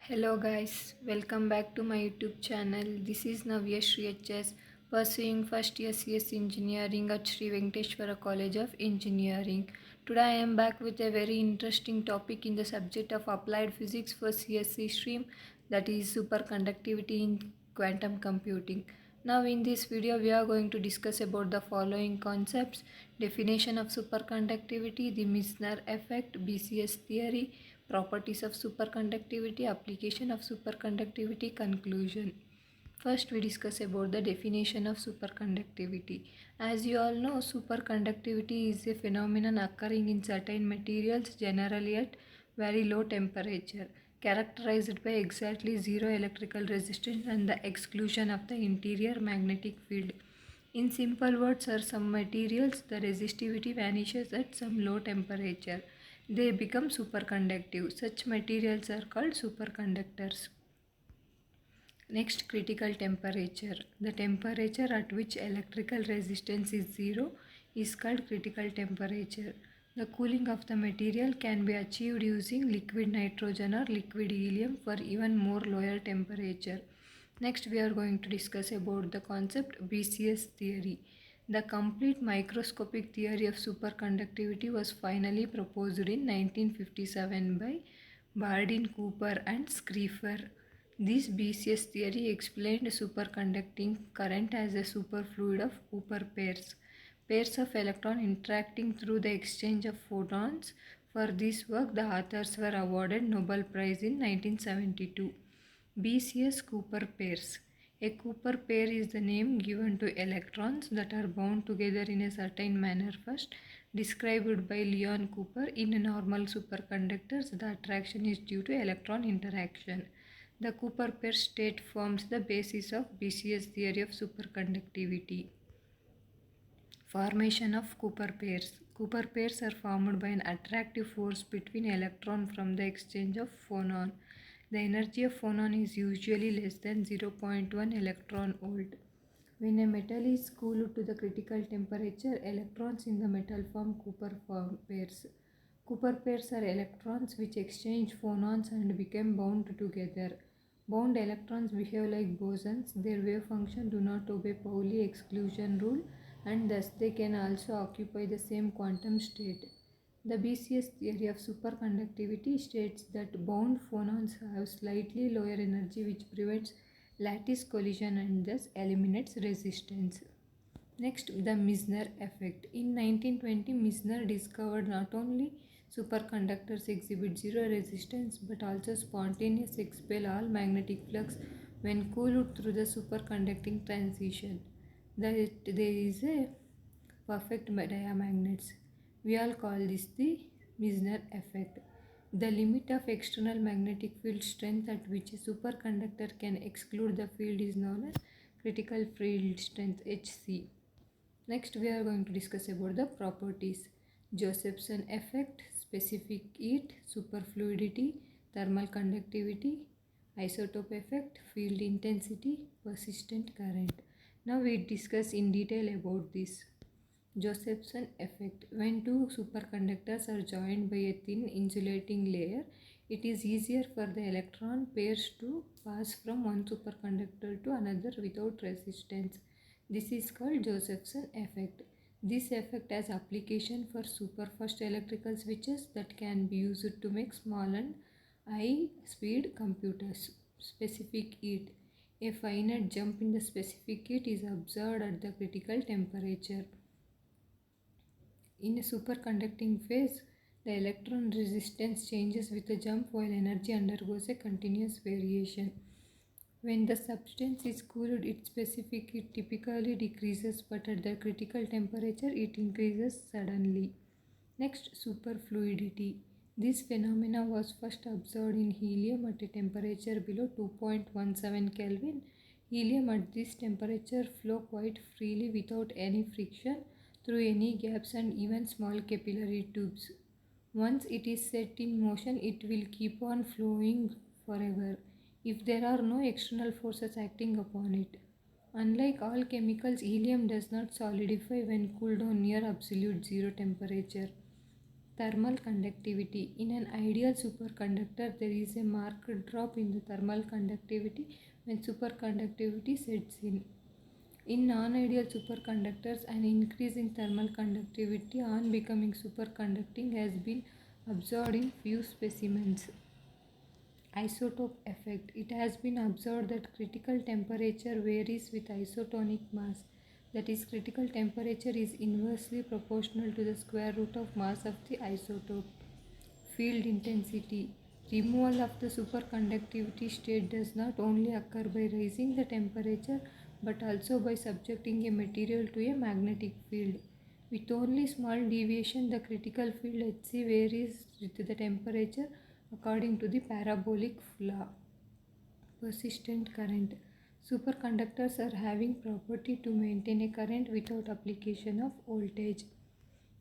Hello guys, welcome back to my YouTube channel. This is Navya Shri HS, pursuing first year CS Engineering at Sri Venkateshwara College of Engineering. Today I am back with a very interesting topic in the subject of applied physics for CSC stream, that is superconductivity in quantum computing. Now in this video we are going to discuss about the following concepts: definition of superconductivity, the Misner effect, BCS theory, properties of superconductivity, application of superconductivity, conclusion. First, we discuss about the definition of superconductivity. As you all know, superconductivity is a phenomenon occurring in certain materials, generally at very low temperature, characterized by exactly zero electrical resistance and the exclusion of the interior magnetic field. In simple words, for some materials, the resistivity vanishes at some low temperature. They become superconductive. Such materials are called superconductors. Next, critical temperature. The temperature at which electrical resistance is zero is called critical temperature. The cooling of the material can be achieved using liquid nitrogen or liquid helium for even more lower temperature. Next, we are going to discuss about the concept BCS theory. The complete microscopic theory of superconductivity was finally proposed in 1957 by Bardeen, Cooper and Schrieffer. This BCS theory explained superconducting current as a superfluid of Cooper pairs, pairs of electrons interacting through the exchange of photons. For this work, the authors were awarded Nobel Prize in 1972. BCS Cooper pairs. A Cooper pair is the name given to electrons that are bound together in a certain manner, first described by Leon Cooper. In normal superconductors, the attraction is due to electron interaction. The Cooper pair state forms the basis of BCS theory of superconductivity. Formation of Cooper pairs. Cooper pairs are formed by an attractive force between electrons from the exchange of phonon. The energy of phonon is usually less than 0.1 electron volt. When a metal is cooled to the critical temperature, electrons in the metal form Cooper pairs. Cooper pairs are electrons which exchange phonons and become bound together. Bound electrons behave like bosons. Their wave function do not obey Pauli exclusion rule, and thus they can also occupy the same quantum state. The BCS theory of superconductivity states that bound phonons have slightly lower energy, which prevents lattice collision and thus eliminates resistance. Next, the Misner effect. In 1920, Misner discovered not only superconductors exhibit zero resistance but also spontaneous expel all magnetic flux when cooled through the superconducting transition. There is a perfect diamagnets. We all call this the Misner effect. The limit of external magnetic field strength at which a superconductor can exclude the field is known as critical field strength, HC. Next, we are going to discuss about the properties. Josephson effect, specific heat, superfluidity, thermal conductivity, isotope effect, field intensity, persistent current. Now we discuss in detail about this. Josephson effect. When two superconductors are joined by a thin insulating layer, it is easier for the electron pairs to pass from one superconductor to another without resistance. This is called Josephson effect. This effect has application for superfast electrical switches that can be used to make small and high-speed computers. Specific heat. A finite jump in the specific heat is observed at the critical temperature. In a superconducting phase, the electron resistance changes with a jump while energy undergoes a continuous variation. When the substance is cooled, its specific heat typically decreases, but at the critical temperature it increases suddenly. Next, superfluidity. This phenomena was first observed in helium at a temperature below 2.17 Kelvin. Helium at this temperature flow quite freely without any friction through any gaps and even small capillary tubes. Once it is set in motion, it will keep on flowing forever if there are no external forces acting upon it. Unlike all chemicals, helium does not solidify when cooled down near absolute zero temperature. Thermal conductivity. In an ideal superconductor, there is a marked drop in the thermal conductivity when superconductivity sets in. In non-ideal superconductors, an increase in thermal conductivity on becoming superconducting has been observed in few specimens. Isotope effect. It has been observed that critical temperature varies with isotonic mass. That is, critical temperature is inversely proportional to the square root of mass of the isotope. Field intensity. Removal of the superconductivity state does not only occur by raising the temperature but also by subjecting a material to a magnetic field. With only small deviation, the critical field Hc varies with the temperature according to the parabolic law. Persistent current. Superconductors are having property to maintain a current without application of voltage.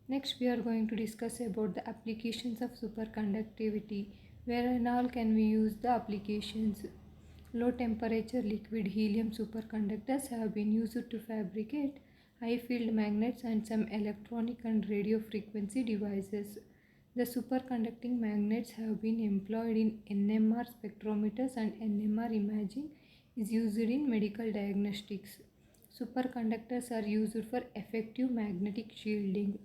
Next, we are going to discuss about the applications of superconductivity. Where and all can we use the applications? Low temperature liquid helium superconductors have been used to fabricate high field magnets and some electronic and radio frequency devices. The superconducting magnets have been employed in NMR spectrometers, and NMR imaging is used in medical diagnostics. Superconductors are used for effective magnetic shielding.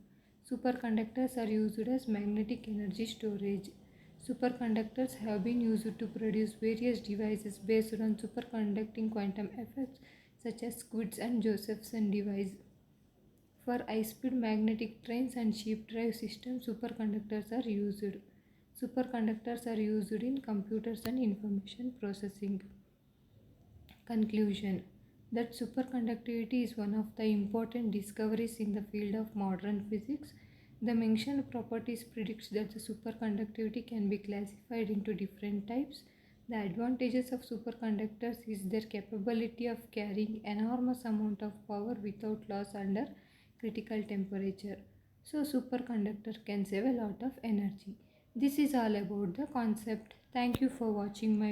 Superconductors are used as magnetic energy storage. Superconductors have been used to produce various devices based on superconducting quantum effects such as Squid's and Josephson device. For high-speed magnetic trains and sheep drive systems, superconductors are used. Superconductors are used in computers and information processing. Conclusion. That superconductivity is one of the important discoveries in the field of modern physics. The mentioned properties predicts that the superconductivity can be classified into different types. The advantages of superconductors is their capability of carrying enormous amount of power without loss under critical temperature. So superconductor can save a lot of energy. This is all about the concept. Thank you for watching my